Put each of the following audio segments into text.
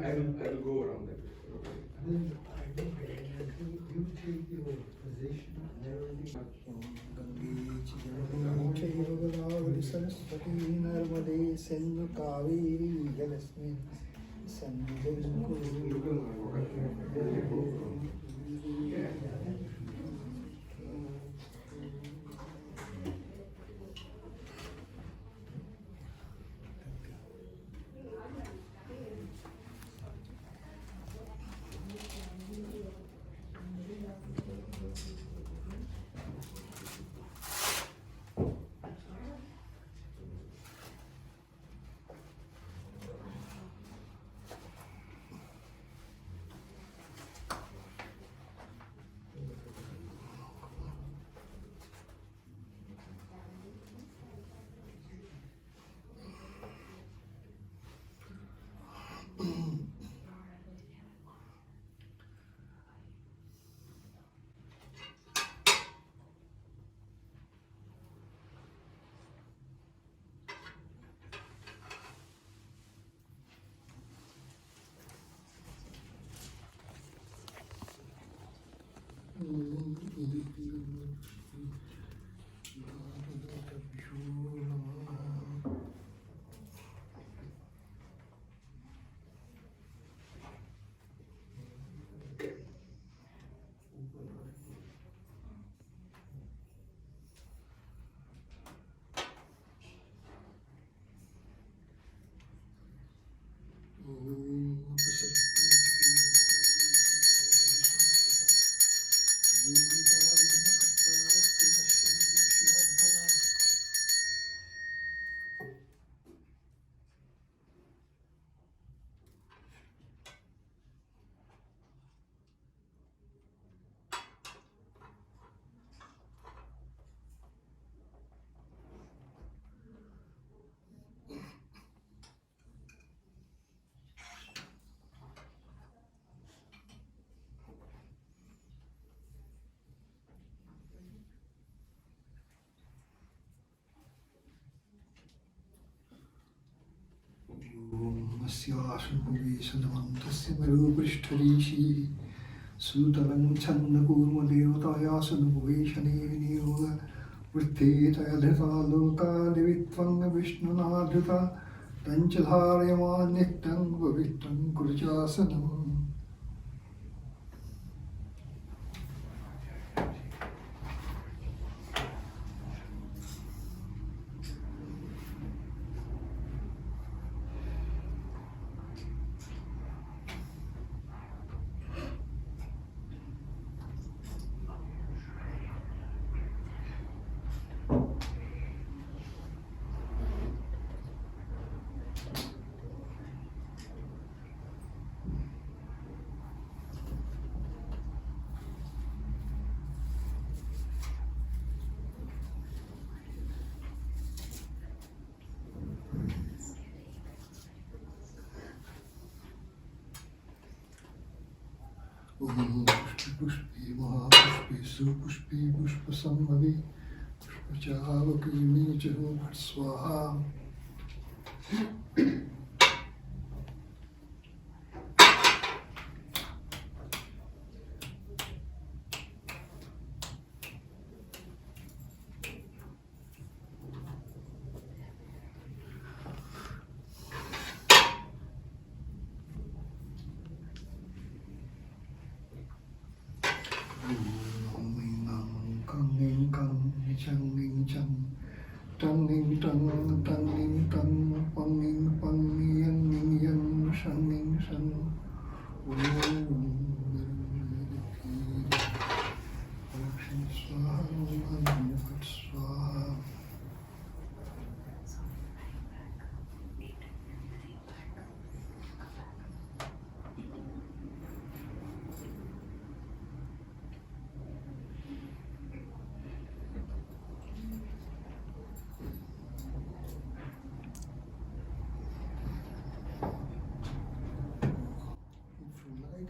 I will go around that way. Then you take your position narrowly from Gange Godavari Saraswati Narmade Sindhu Kaveri Jalasmin Asyasunpuvisanamantasya maruprishtarishi Sutalang chandakurmadevatayasunupuvisane vinyoga Vrittetaya dhritaloka divitvanga vishnunadhrita Tanchadharyamanyitang pavitram kurjasanam. Pushpi Mahapushpi Supushpi Pushpasamali Pushpachavaki Chahu Swaha. Chang tang ning tang tang ning tang pang ning pang yang ning yang shang ning shang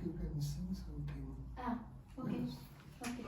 you can sing something. Ah, okay. Yes. Okay.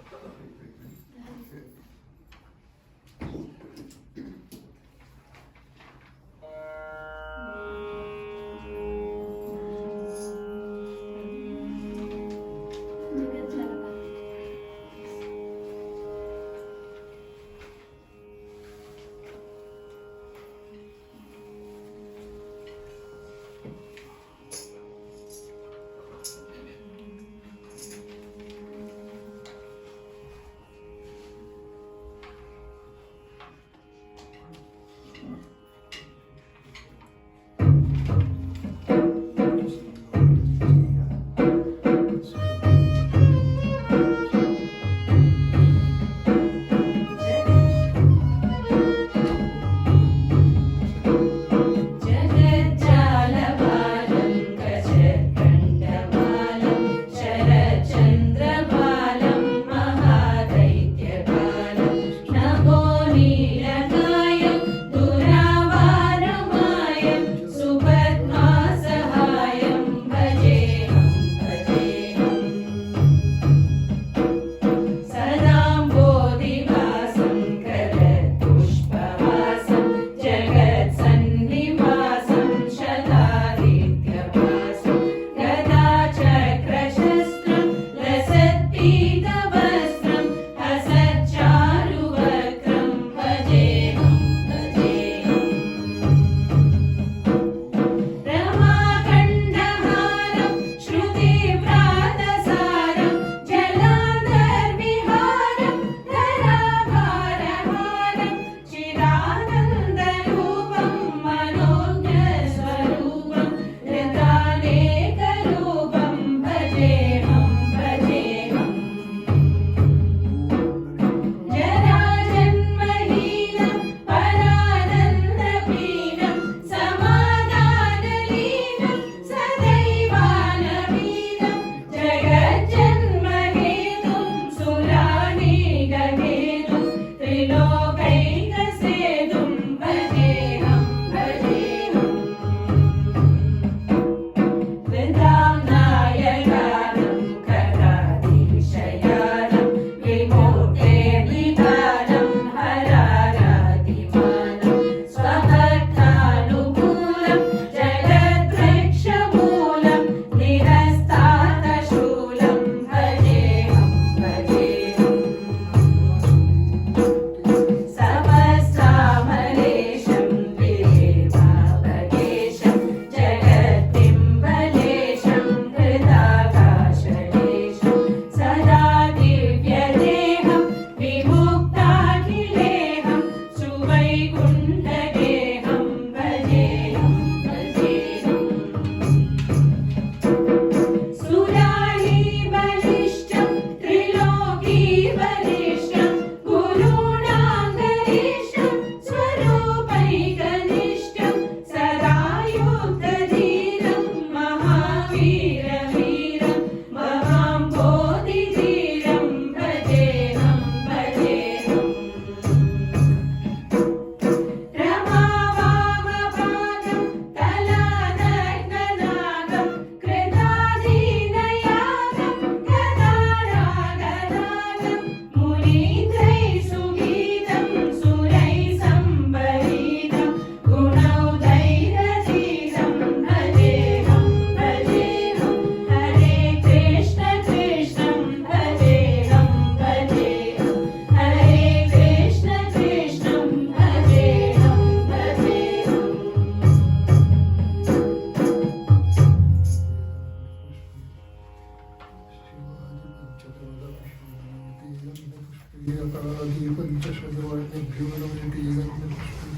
पंचशतवर्णेभ्यो नमयति गन्धपुष्पे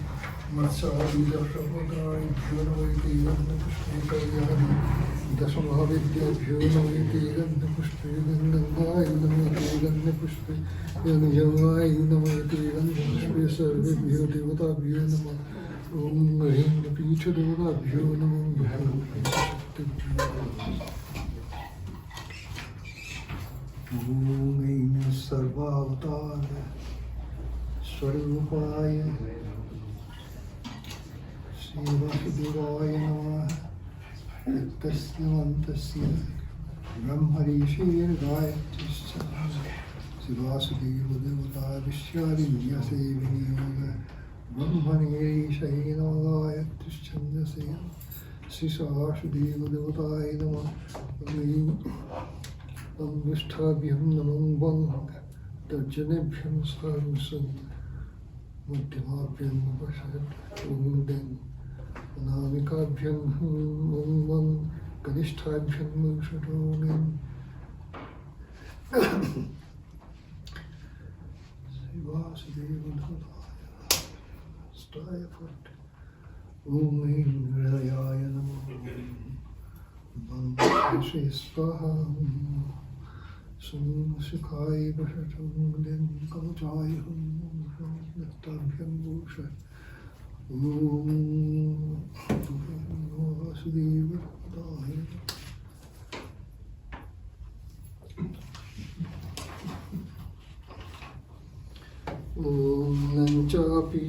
मत्स्यादिदशवदायभ्यो नमयति गन्धपुष्पे कल्याणि दशमहाविद्याभ्यो नमयति गन्धपुष्पे गन्धर्वाय नमयति गन्धपुष्पे यज्ञवाय नमयति गन्धपुष्पे सर्वेभ्यो देवताभ्यो नमः ॐ ह्रीं पीठदेवताभ्यो नमः ॐ ऐं सर्वावतार स्वरूपाय श्रीवासुदेवाय नमः यत्तस्य मन्तस्य ब्रह्मऋषिर्गायत्रीश्च श्रीवासुदेवदेवता विश्वादिन्यसे विनियोग ब्रह्मणेशै नमः गायत्रीश्छन्दसे श्रीवासुदेवदेवताय नमः निष्ठाभ्यं नमो वं तर्जनेभ्यं सर्वसन् मध्यमाभ्यं वशत् वन्दन् अनामिकाभ्यं वं कनिष्ठाभ्यं वंशतोमिन् श्रीवासुदेवदेवताय फट् ॐ ऐं हृदयाय नमः श्री स्वाहा सुखाय वशतं मुनिं कवचाय नक्ताभ्यं भूषत् ॐ वासुदेवाय ॐ नञ्चापि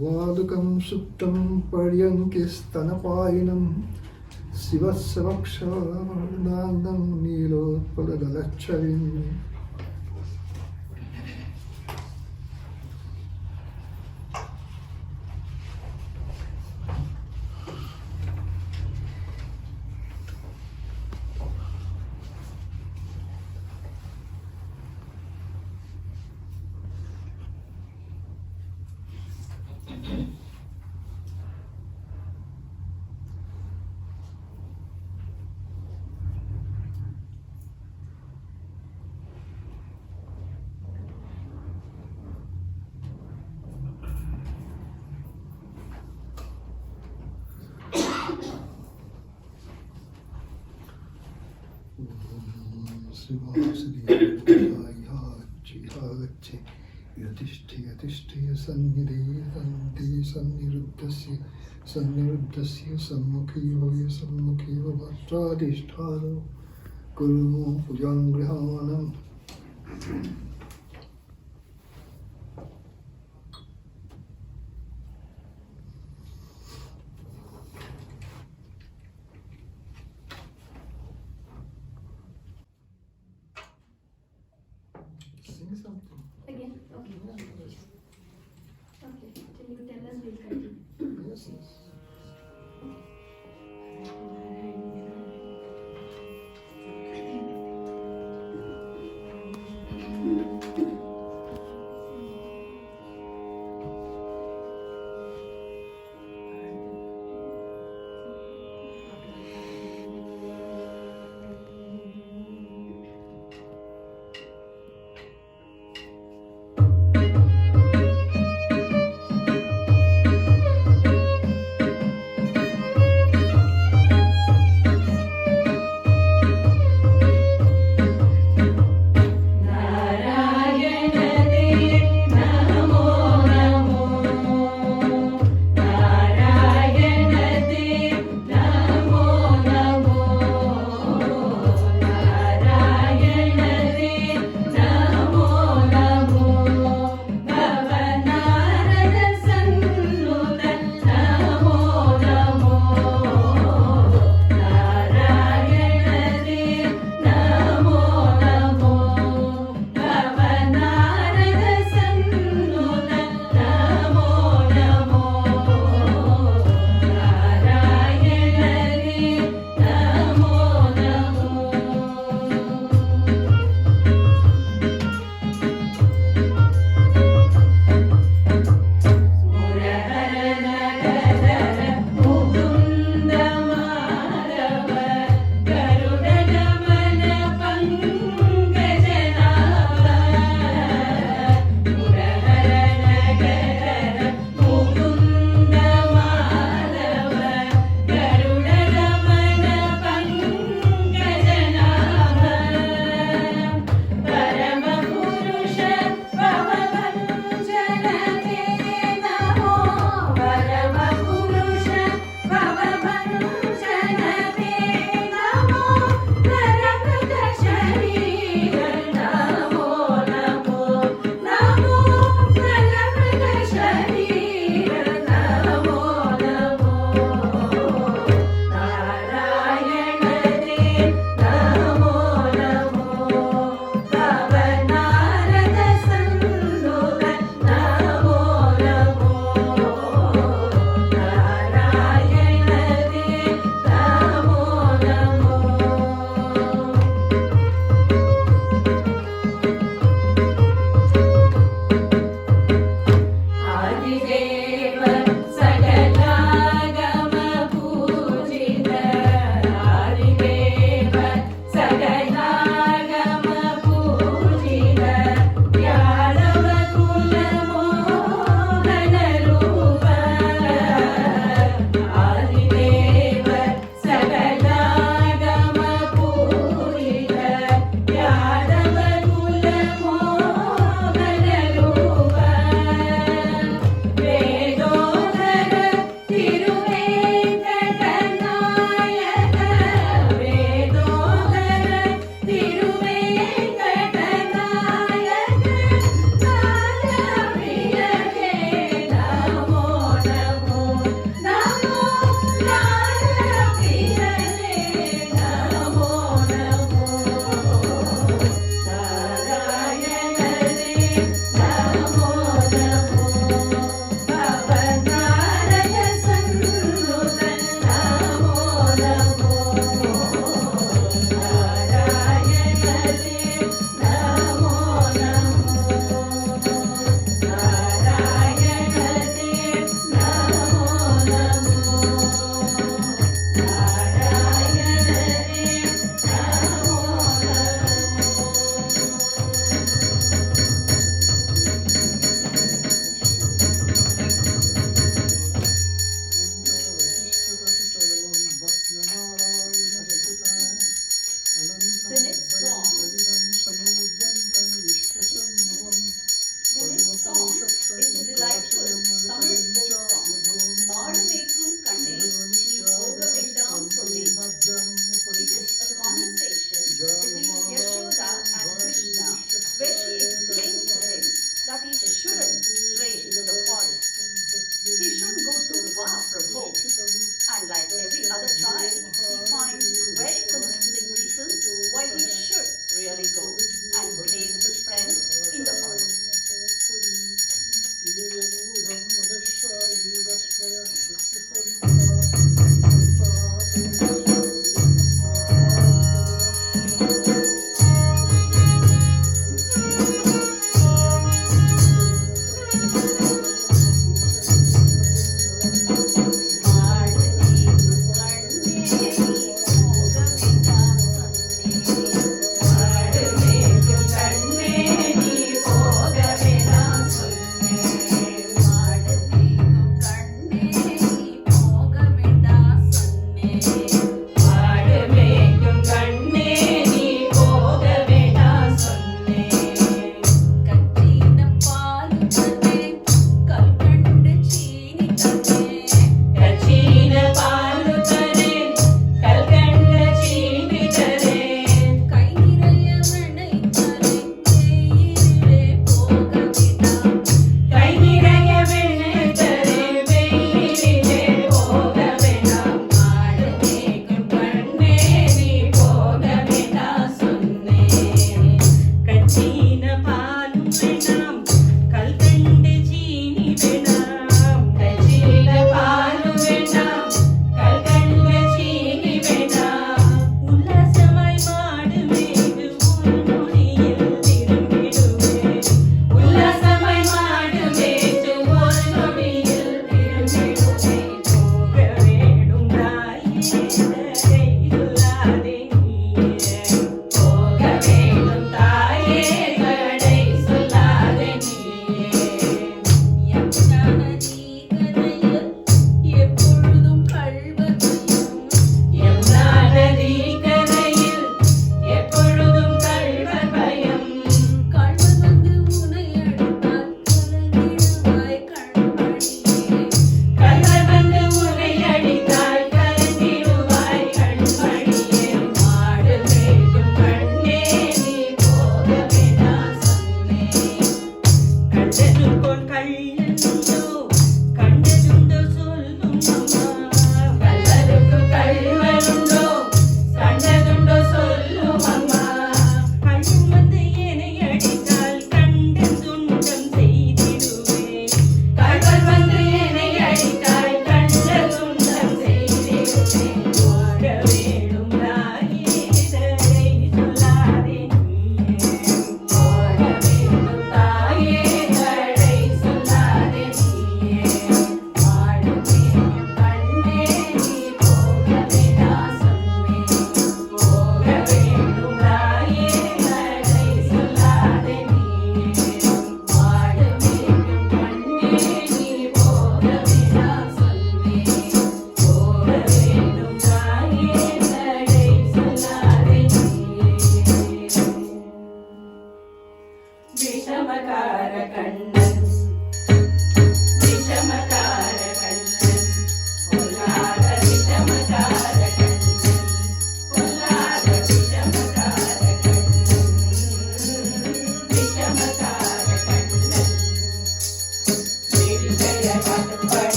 वादकं सुप्तं पर्यङ्के स्तनपायिनं शिवस्य वक्षदानं नीलोत्पलदलच्छविम् श्रीवासुदेवाय यतिष्ठे सन्निरुद्धस्य सम्मुखी भवे सम्मुखी भवत्राधिष्ठानो कुरु पूजां गृहाणम् Sing something. Again? Okay. Okay. Till you tell us, we'll continue. Yes, yes.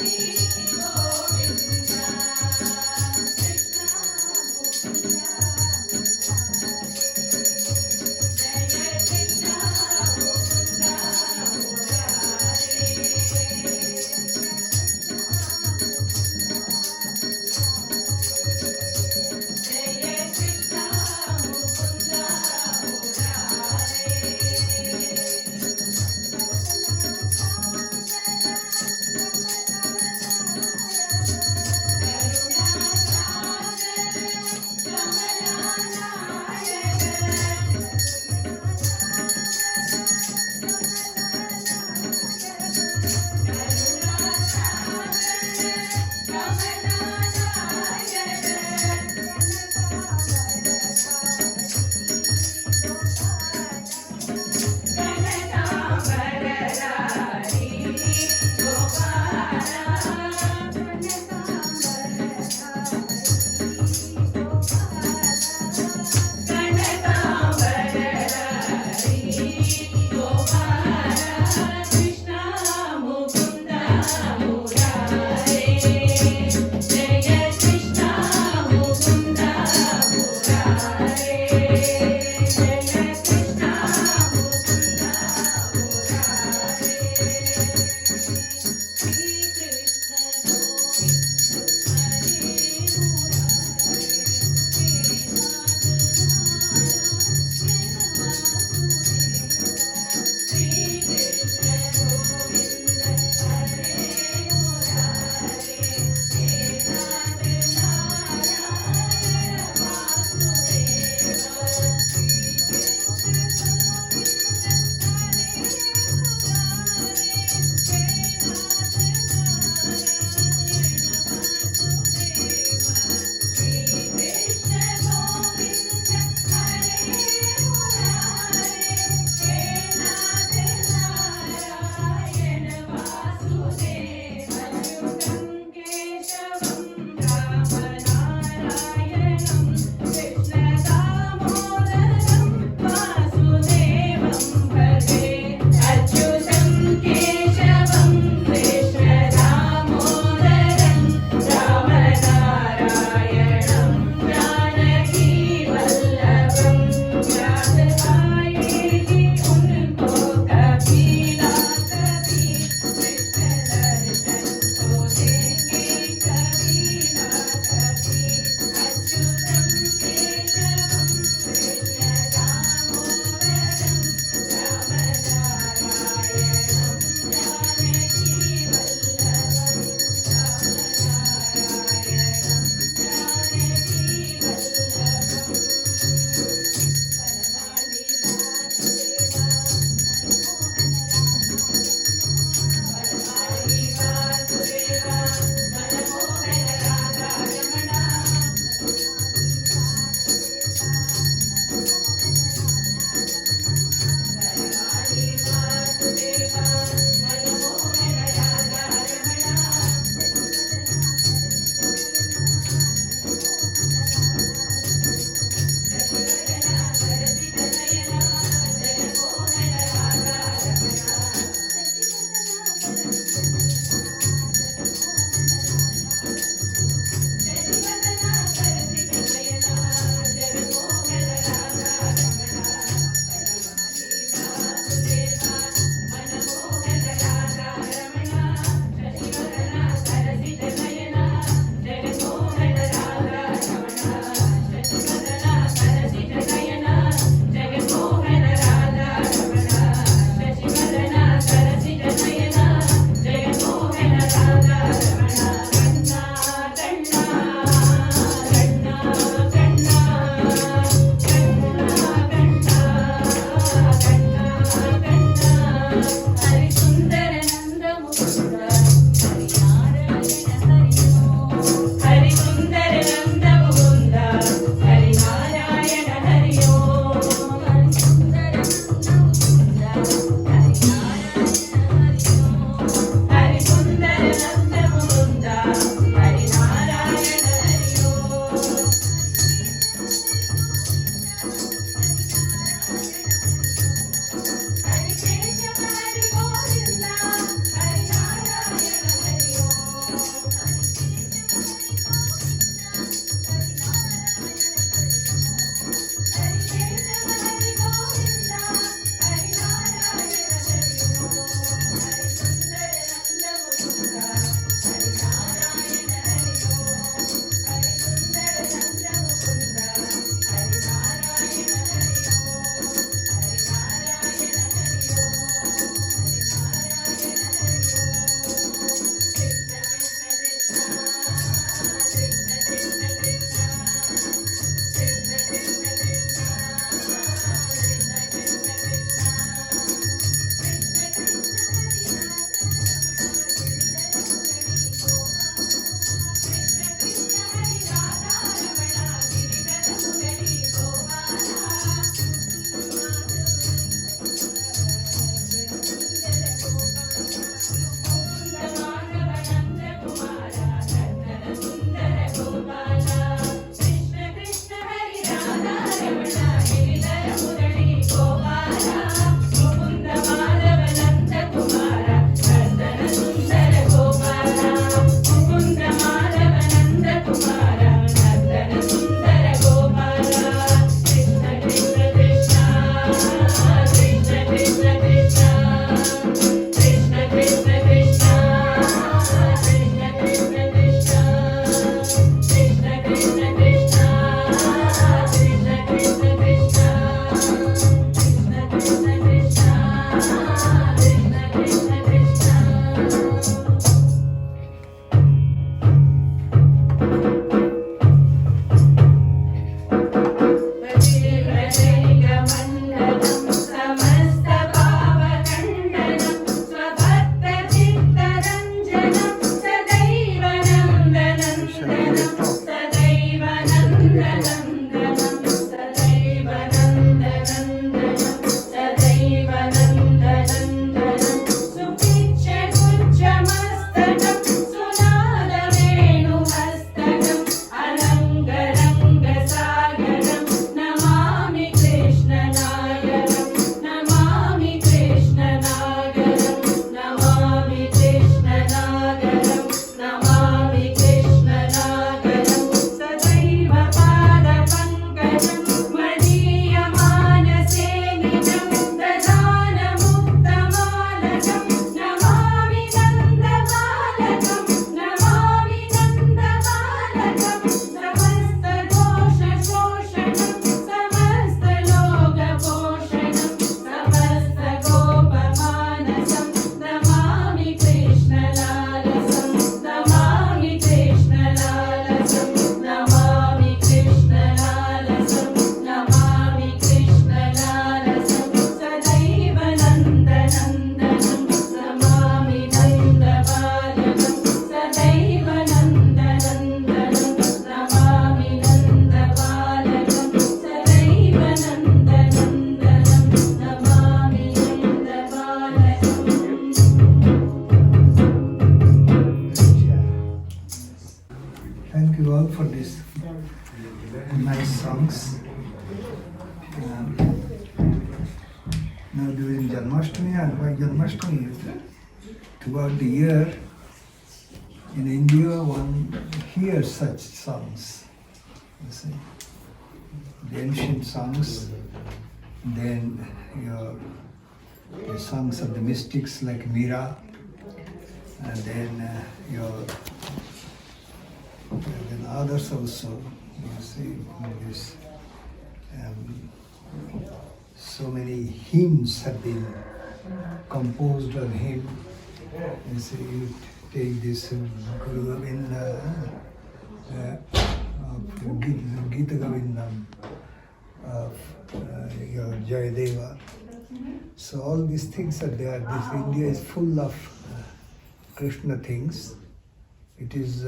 Hare Thank you all for these nice songs. Now during Janmasthami, and why Janmasthami? Throughout the year in India, one hears such songs. You see, the ancient songs, then the songs of the mystics like Meera, and then then others also. You see, this, so many hymns have been composed on him. You see, you take this Guru Govinda, Gita Govindam of Jayadeva. So all these things are there. This India is full of Krishna things. It is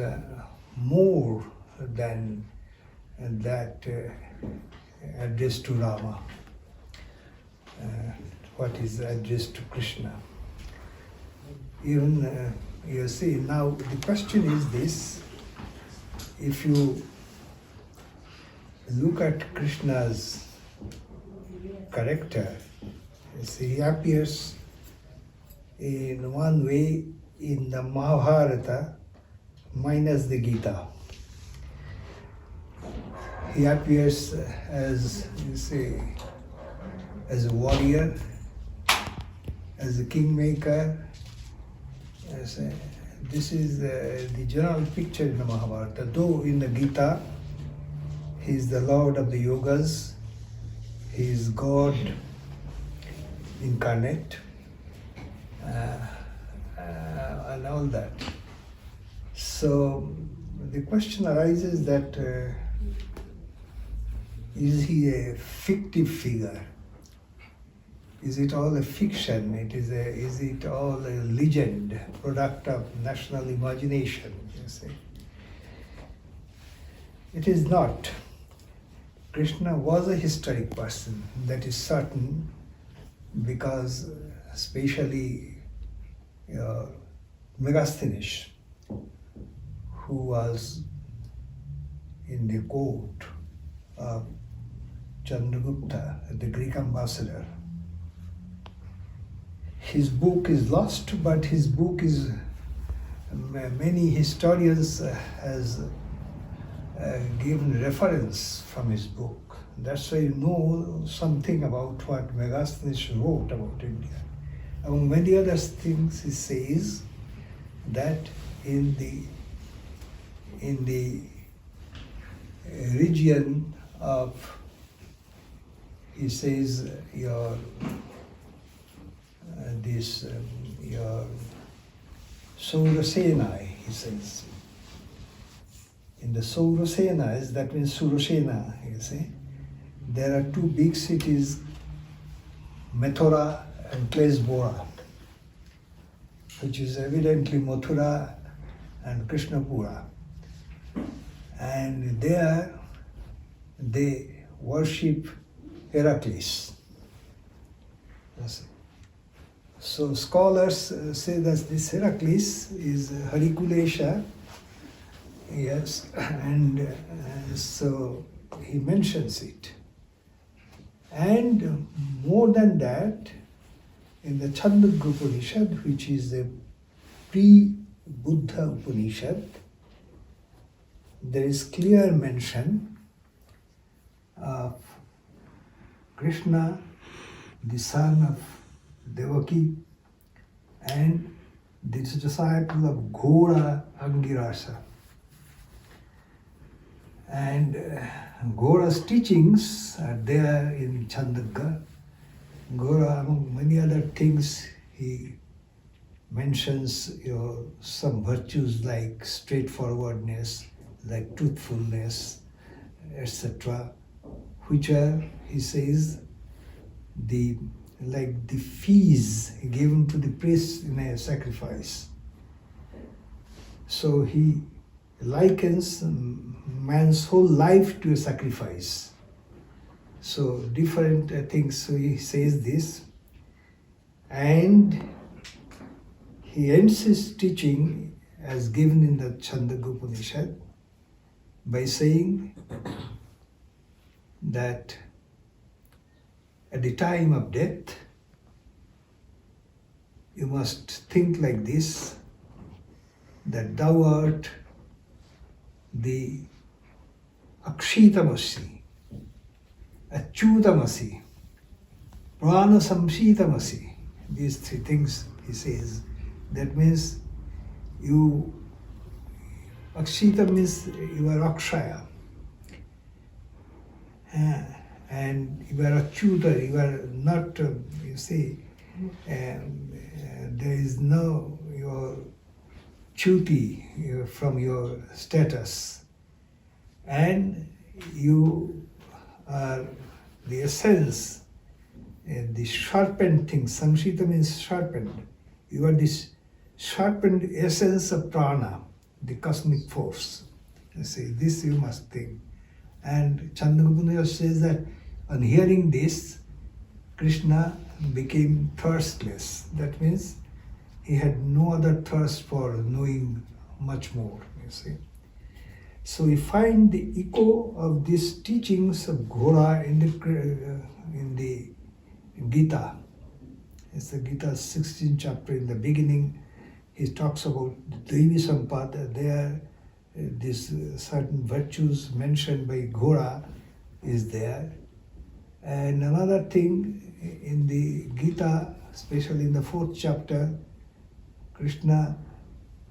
more than that addressed to Rama. What is addressed to Krishna. Even you see, now the question is this: if you look at Krishna's character, you see, he appears in one way in the Mahabharata minus the Gita. He appears as, you see, as a warrior, as a kingmaker. This is the general picture in the Mahabharata. Though in the Gita, he is the Lord of the Yogas, he is God incarnate, and all that. So the question arises that is he a fictive figure? Is it all a fiction? Is it all a legend, product of national imagination? You see, it is not. Krishna was a historic person, that is certain, because especially Megasthenes, who was in the court of Chandragupta, the Greek ambassador. His book is lost, but his book is, many historians has given reference from his book. That's why you know something about what Megasthenes wrote about India. Among many other things, he says that in the region of, he says, your Saurasenai, he says. In the Saurasenas, that means Surasena, you see, there are two big cities, Mathura and Klesbora, which is evidently Mathura and Krishnapura. And there they worship Heracles. So scholars say that this Heracles is Harikulesha, yes, and so he mentions it. And more than that, in the Chandogya Upanishad, which is a pre-Buddha Upanishad, there is clear mention of Krishna, the son of Devaki, and the disciple of Ghora Angirasa. And Ghora's teachings are there in Chandogya. Ghora, among many other things, he mentions some virtues like straightforwardness, like truthfulness, etc., which are, he says, like the fees given to the priest in a sacrifice. So he likens man's whole life to a sacrifice. So different things. So he says this, and he ends his teaching as given in the Chandogya Upanishad by saying that at the time of death, you must think like this, that thou art the Akshitamasi, Achyutamasi, Prana Samshitamasi. These three things he says. That means you, Akshita means you are Akshaya. And you are Achyuta, you are not, you see, there is no your chuti from your status. And you are the essence, the sharpened thing. Samshita means sharpened. You are this sharpened essence of prana, the cosmic force. You see, this you must think. And Chandramukunda says that on hearing this, Krishna became thirstless. That means he had no other thirst for knowing much more, you see. So we find the echo of these teachings of Ghora in the Gita. It's the Gita's 16th chapter. In the beginning, he talks about Devi Sampada. There, these certain virtues mentioned by Ghora is there. And another thing, in the Gita, especially in the 4th chapter, Krishna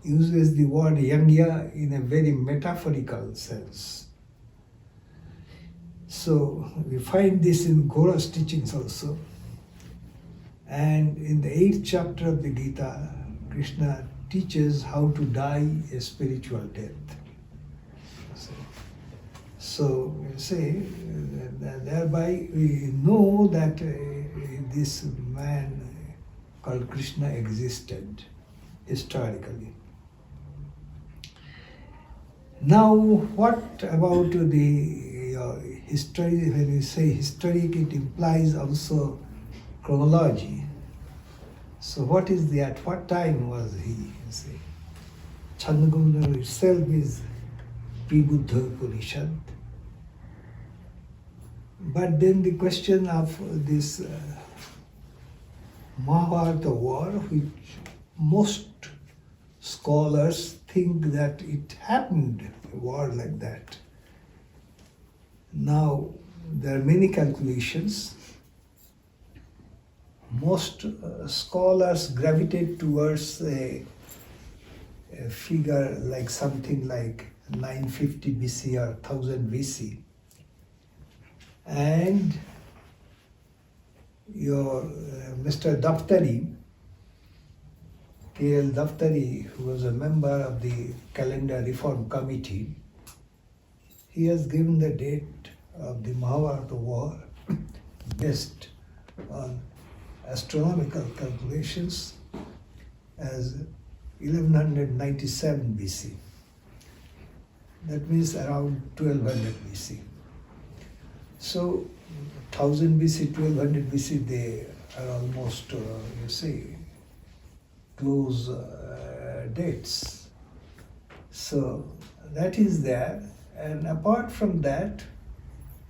uses the word yangya in a very metaphorical sense. So we find this in Ghora's teachings also. And in the 8th chapter of the Gita, Krishna teaches how to die a spiritual death. So you say, thereby we know that this man called Krishna existed historically. Now, what about the history? When you say historic, it implies also chronology. So what is the, at what time was he? You see, Chandramukunda itself is pre-Buddha Upanishad. But then the question of this Mahabharata war, which most scholars think that it happened, a war like that. Now, there are many calculations. Most scholars gravitate towards a figure like something like 950 BC or 1000 BC. And your Mr. Daftari, K.L. Daftari, who was a member of the Calendar Reform Committee, he has given the date of the Mahabharata war based on astronomical calculations as 1197 BC. That means around 1200 BC. So 1000 BC, 1200 BC, they are almost, you see, close dates. So that is there. And apart from that,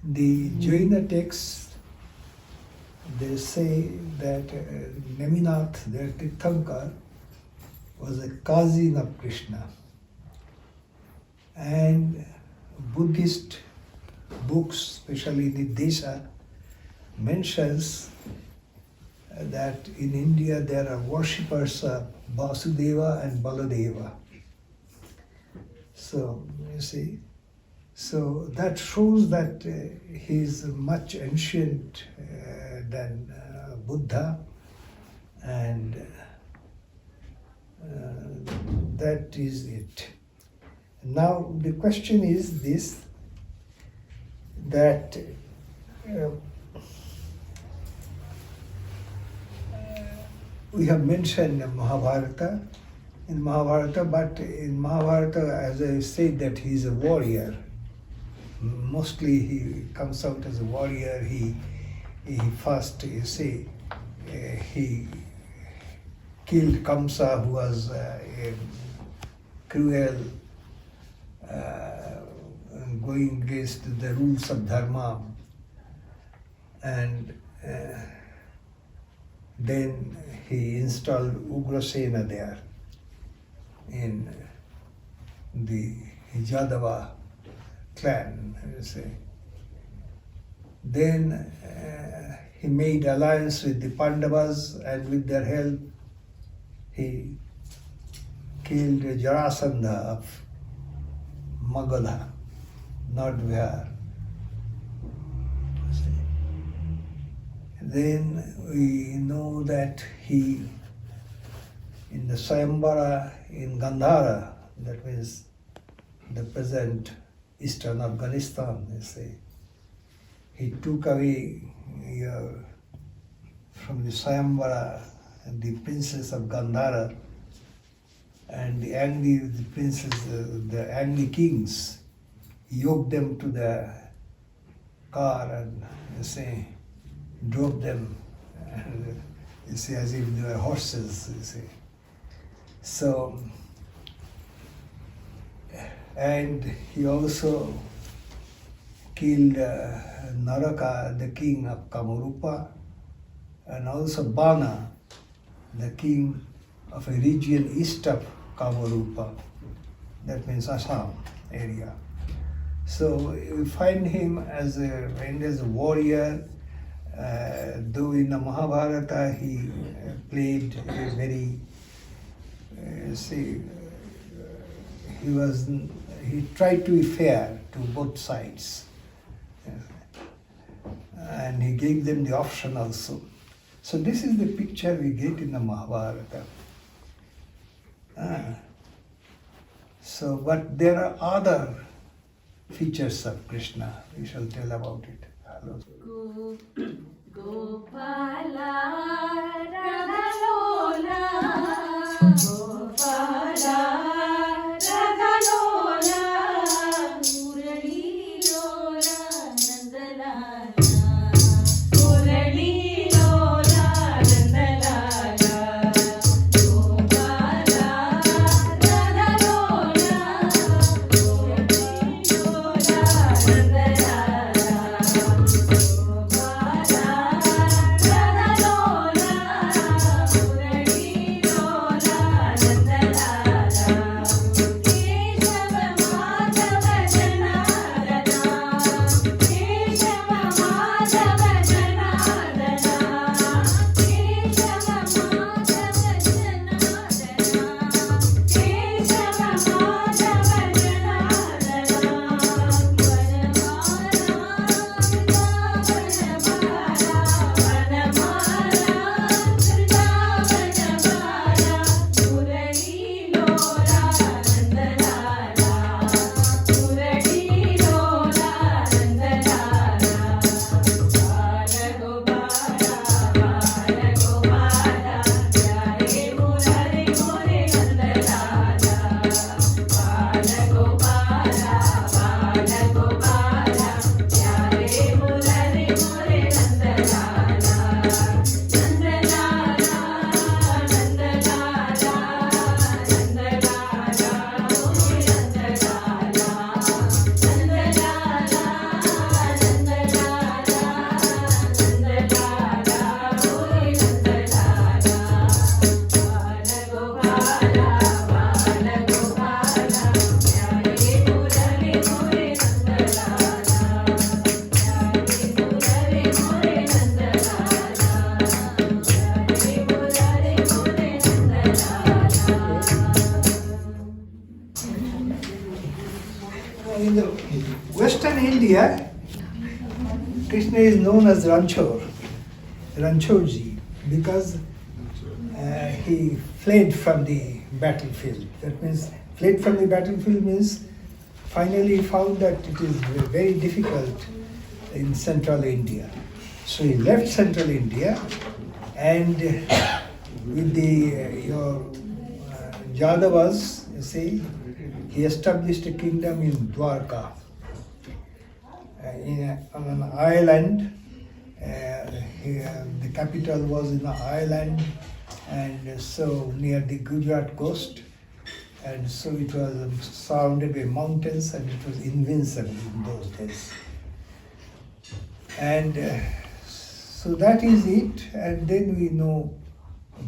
the Jaina texts, they say that Neminath, their Tirthankar, was a cousin of Krishna. And Buddhist books, especially Nidesha, mentions that in India there are worshippers of Vasudeva and Baladeva. So, you see, so that shows that he is much ancient than Buddha, and that is it. Now the question is this, that we have mentioned Mahabharata, but in Mahabharata, as I said, that he is a warrior. Mostly he comes out as a warrior. He first, you see, he killed Kamsa, who was a cruel going against the rules of dharma. And then he installed Ugrasena there in the Yadava clan, you say. Then he made alliance with the Pandavas, and with their help he killed Jarasandha of Magadha, North Bihar. Then we know that he, in the Swayamvara in Gandhara, that means the present eastern Afghanistan, you see, he took away from the Swayamvara the princess of Gandhara, and the angry princes, the angry kings, yoked them to the car and you see, drove them, you see, as if they were horses, you see. So, and he also killed Naraka, the king of Kamarupa, and also Bana, the king of a region east of Kamarupa, that means Assam area. So we find him as a warrior, though in the Mahabharata he played a very, he tried to be fair to both sides. And he gave them the option also. So this is the picture we get in the Mahabharata. So, but there are other features of Krishna. We shall tell about it. Hello. Gopala Radhalola, Gopala Radhalola, Murali Lola Nandalala, Murali Lola Nandalala, Gopala Radhalola, Murali Lola In the Western India, Krishna is known as Ranchorji, because he fled from the battlefield. That means, fled from the battlefield means finally found that it is very difficult in central India. So he left central India, and with the Yadavas, you see, he established a kingdom in Dwarka, on an island. The capital was in an island, and so near the Gujarat coast. and so it was surrounded by mountains, and it was invincible in those days. And so that is it. And then we know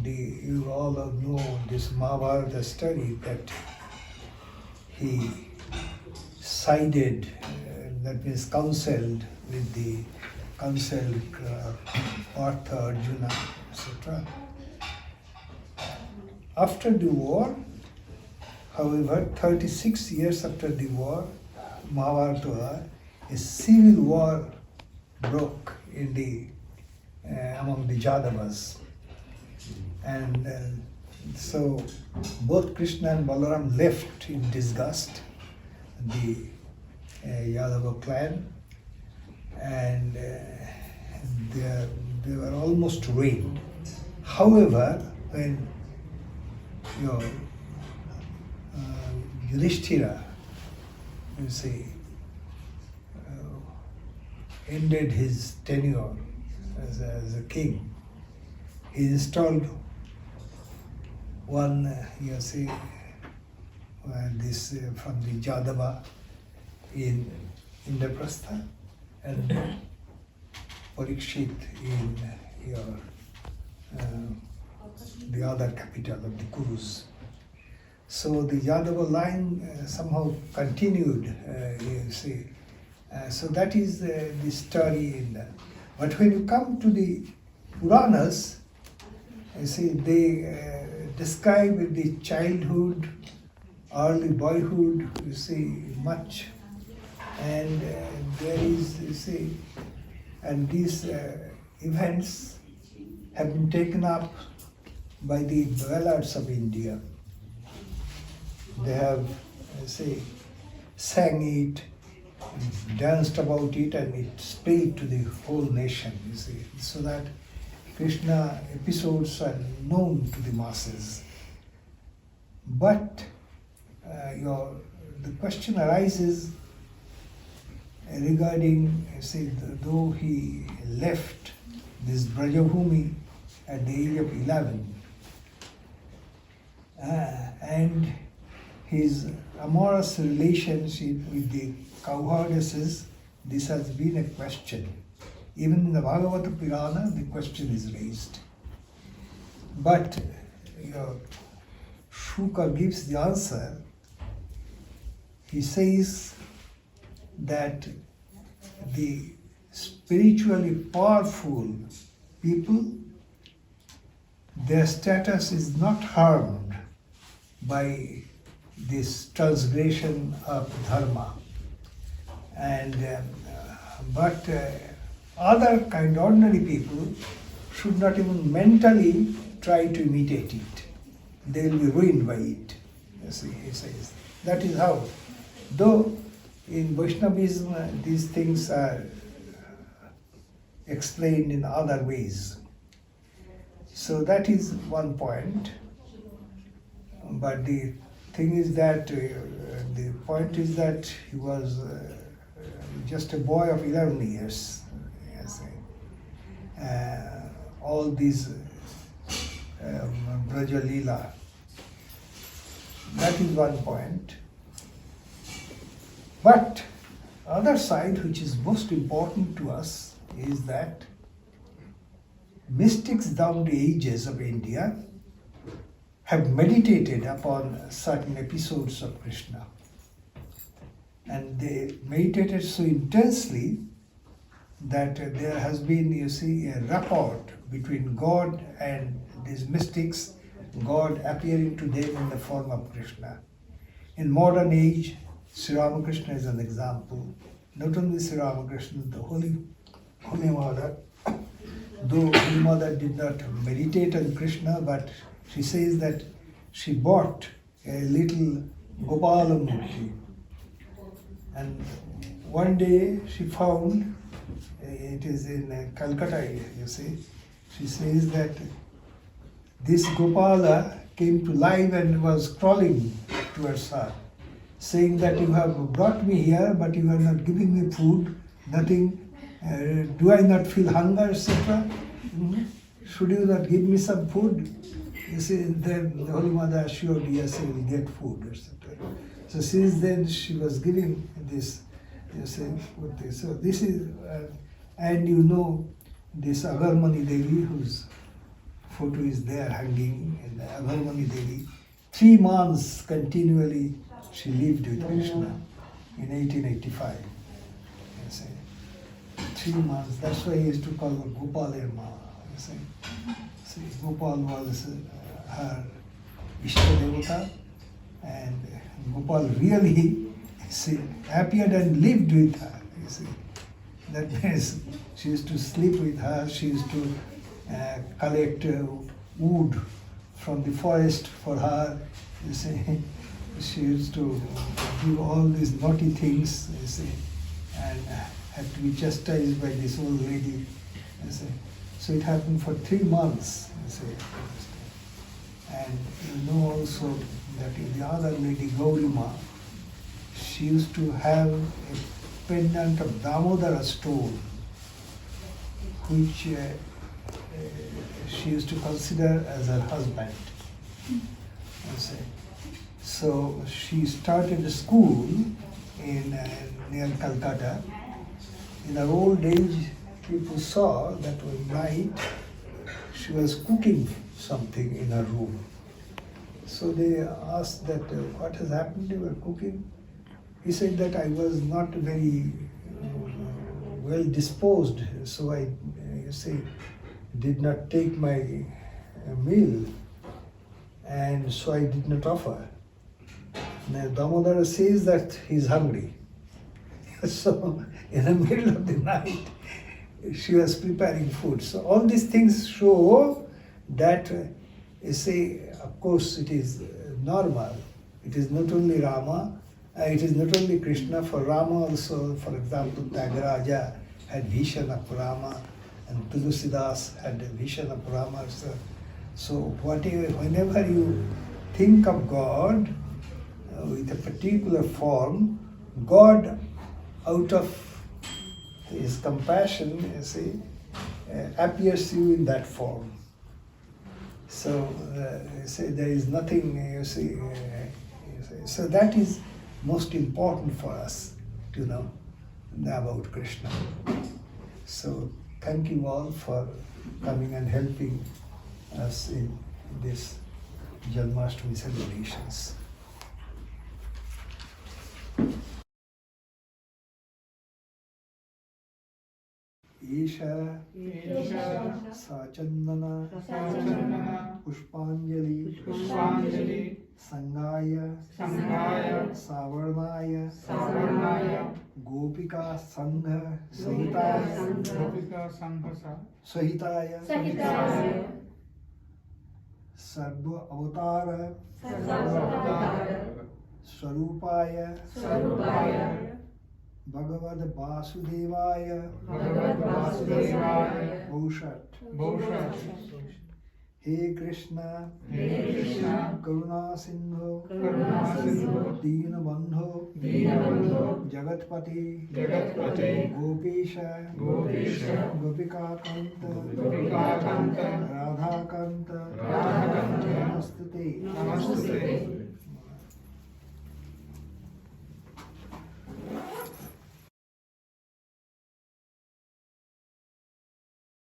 you all know this Mahabharata story, that he sided, that means counseled with the counseled Partha, Arjuna, etc. After the war, however, 36 years after the war, Mahabharata, a civil war broke in among the Yadavas. And so both Krishna and Balaram left in disgust the Yadava clan, and they were almost ruined. However, when Yudhishthira, you see, ended his tenure as a king, he installed one, this from the Jadava in Indraprastha, and Parikshit in the other capital of the Kurus. So the Yadava line somehow continued, you see. So that is the story in that. But when you come to the Puranas, you see, they describe the childhood, early boyhood, you see, much. And there is, you see, and these events have been taken up by the ballads of India. They have, say, sang it, danced about it, and it spread to the whole nation, you see, so that Krishna episodes are known to the masses. But the question arises regarding, say, though he left this Brajabhumi at the age of 11, and his amorous relationship with the cowherdesses, this has been a question. Even in the Bhagavata Purana, the question is raised. But Shuka gives the answer. He says that the spiritually powerful people, their status is not harmed by this transgression of dharma. And but other kind, ordinary people should not even mentally try to imitate it. They will be ruined by it. You see, he says. That is how. Though in Vaishnavism these things are explained in other ways. So that is one point. But the thing is that, the point is that he was just a boy of 11 years. Yes. All these Braja Leela. That is one point. But other side, which is most important to us, is that mystics down the ages of India have meditated upon certain episodes of Krishna. And they meditated so intensely that there has been, you see, a rapport between God and these mystics, God appearing to them in the form of Krishna. In modern age, Sri Ramakrishna is an example. Not only Sri Ramakrishna, the Holy Mother, though Holy Mother did not meditate on Krishna, but she says that she bought a little Gopala Murti. And one day she found, it is in Calcutta, you see, she says that this Gopala came to life and was crawling towards her, saying that you have brought me here, but you are not giving me food, nothing. Do I not feel hunger, etc.? Should you not give me some food? You see, then the Holy Mother assured, yes, you will get food, etc. So since then she was giving this, you see, with this. So this is, and you know, this Agarmani Devi, whose photo is there hanging in the Agarmani Devi, 3 months continually she lived with Krishna in 1885. You see, 3 months. That's why he used to call her Gopal Emma. You see, Gopal was her Ishta Devata, and Gopal really appeared and lived with her. You see, that means she used to sleep with her. She used to collect wood from the forest for her. You see, she used to do all these naughty things. You see, and had to be chastised by this old lady. You see, so it happened for 3 months. You see. And you know also that the other lady, Gaurima, she used to have a pendant of Damodara stone, which she used to consider as her husband. You see. So she started a school in near Calcutta. In her old age, people saw that one night she was cooking something in her room. So they asked that, what has happened to your cooking? He said that I was not very well disposed, so I, did not take my meal, and so I did not offer. Now Damodara says that he's hungry. So in the middle of the night, she was preparing food. So all these things show that, of course, it is normal. It is not only Rama, it is not only Krishna. For Rama also, for example, Tyagaraja had vision of Rama, and Tulsidas had a vision of Rama. So whenever you think of God with a particular form, God, out of His compassion, appears you in that form. So there is nothing, so that is most important for us to know about Krishna. So thank you all for coming and helping us in this Janmasthami celebrations. Isha Sachandana Pushpanjali Sangaya Savarnaya Gopika Sangha Sahitaya Sarva Avatara Swarupaya Bhagavad Vasudevaya Bhushat He Krishna Karuna Sindhu Dina Bandho Jagatpati Gopesha Gopika Kanta Radha Kanta Namaste